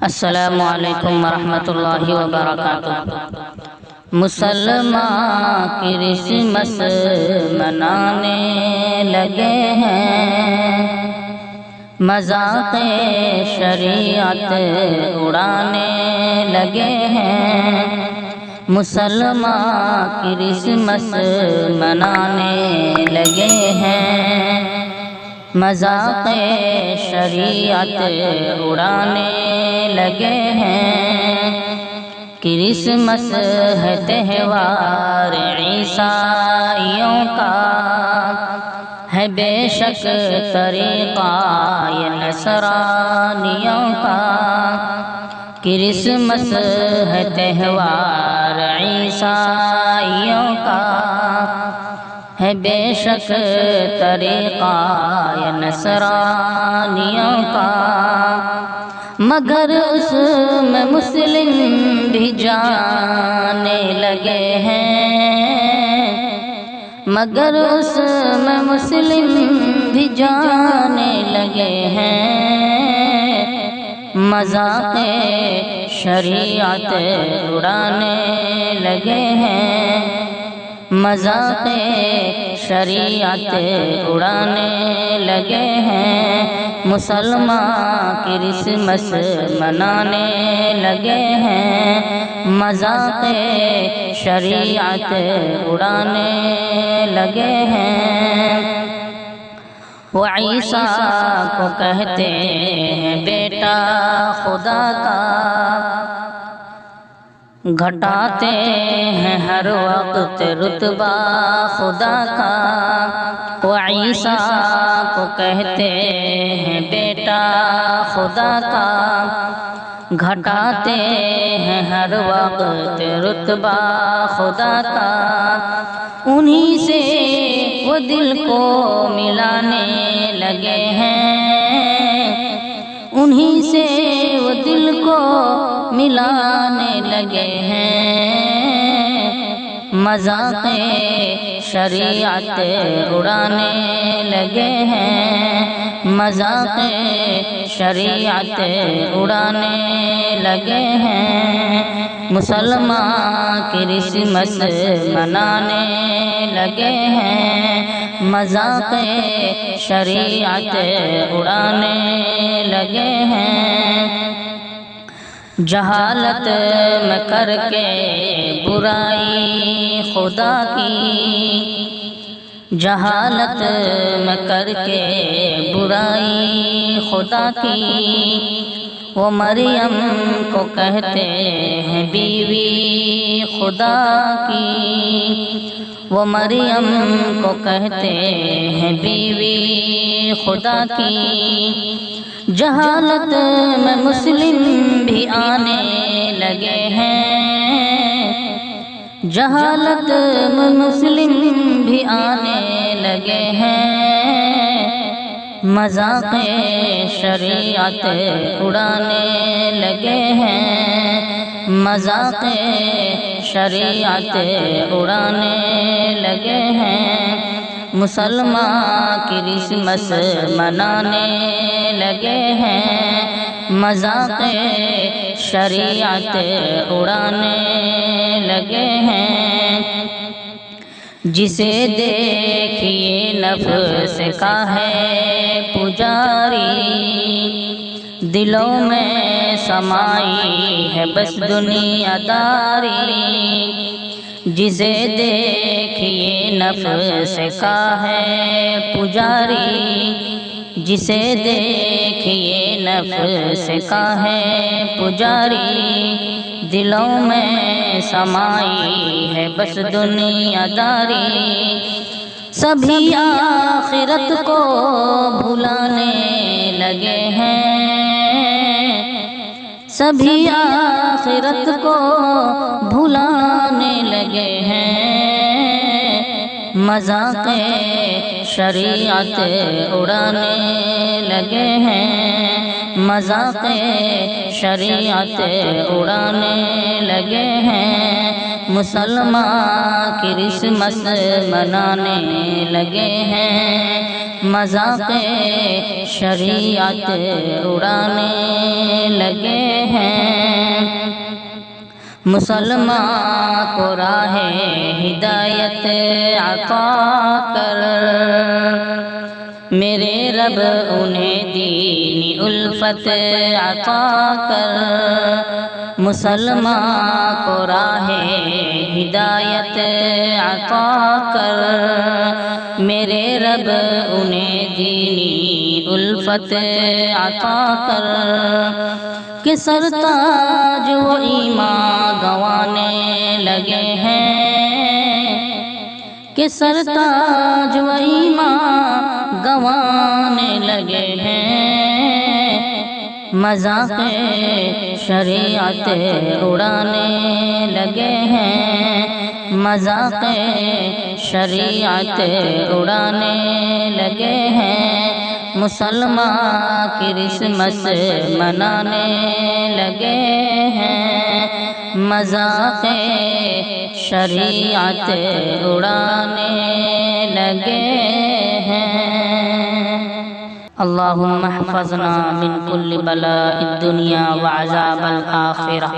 السلام علیکم ورحمۃ اللہ وبرکاتہ۔ مسلمان کرسمس منانے لگے ہیں، مذاق شریعت اڑانے لگے ہیں۔ مسلمان کرسمس منانے لگے ہیں، مذاق شریعت اڑانے لگے ہیں۔ کرسمس ہے تہوار عیسائیوں کا، ہے بے شک طریقہ یہ نصرانیوں کا۔ کرسمس ہے تہوار عیسائیوں کا، ہے بے شک طریقہ یہ نصرانیوں کا۔ مگر اس میں مسلم بھی جانے لگے ہیں، مگر اس میں مسلم بھی جانے لگے ہیں۔ مذاق شریعت اڑانے لگے ہیں، مذاق شریعت اڑانے لگے ہیں۔ مسلمان کرسمس منانے لگے ہیں، مذاق شریعت اڑانے لگے ہیں۔ وہ عیسیٰ کو کہتے ہیں بیٹا خدا کا، گھٹاتے ہیں ہر وقت رتبہ خدا کا۔ وہ عیسیٰ کو کہتے ہیں بیٹا خدا کا، گھٹاتے ہیں ہر وقت رتبہ خدا کا۔ انہی سے وہ دل کو ملانے لگے ہیں، انہی سے وہ دل کو ملانے لگے ہیں۔ مذاق شریعت اڑانے لگے ہیں، مذاق شریعت اڑانے لگے ہیں۔ مسلمان کرسمس منانے لگے ہیں، مذاق شریعت اڑانے لگے ہیں۔ جہالت میں کر کے برائی خدا کی، جہالت میں کر کے برائی خدا کی۔ وہ مریم کو کہتے ہیں بیوی خدا کی، وہ مریم کو کہتے ہیں بیوی خدا کی۔ جہالت میں مسلم بھی آنے لگے ہیں، جہالت میں مسلم بھی آنے لگے ہیں۔ مذاق شریعت اڑانے لگے ہیں، مذاق شریعت اڑانے لگے ہیں۔ مسلمان کرسمس منانے لگے ہیں، مذاق شریعت اڑانے لگے ہیں۔ جسے دیکھیے نفس کا ہے پجاری، دلوں میں سمائی ہے بس دنیا داری۔ جسے دیکھیے نفس کا ہے پجاری، جسے دیکھیے نفس کا ہے پجاری۔ دلوں میں سمائی ہے بس دنیا داری۔ سبھی آخرت کو بھلانے لگے ہیں، سبھی آخرت کو بھلانے لگے ہیں۔ مذاق شریعت اڑانے لگے ہیں، مذاق شریعت اڑانے لگے ہیں۔ مسلمان کرسمس منانے لگے ہیں، مذاق شریعت اڑانے لگے ہیں، مسلمان کو راہ ہدایت عطا کر، میرے رب انہیں دینی الفت عطا کر، مسلمان کو راہ ہدایت عطا کر، میرے رب انہیں دینی الفت عطا کر، کہ سرتاج و ایمان گنوانے لگے ہیں، کہ سرتاج و ایمان گنوانے لگے ہیں، مذاق شریعت اڑانے لگے ہیں، مذاق شریعت اڑانے لگے ہیں، مسلمان کرسمس منانے لگے ہیں، مذاق شریعت اڑانے لگے ہیں۔ اللہم احفظنا من کل بلاء الدنیا وعذاب الآخرہ۔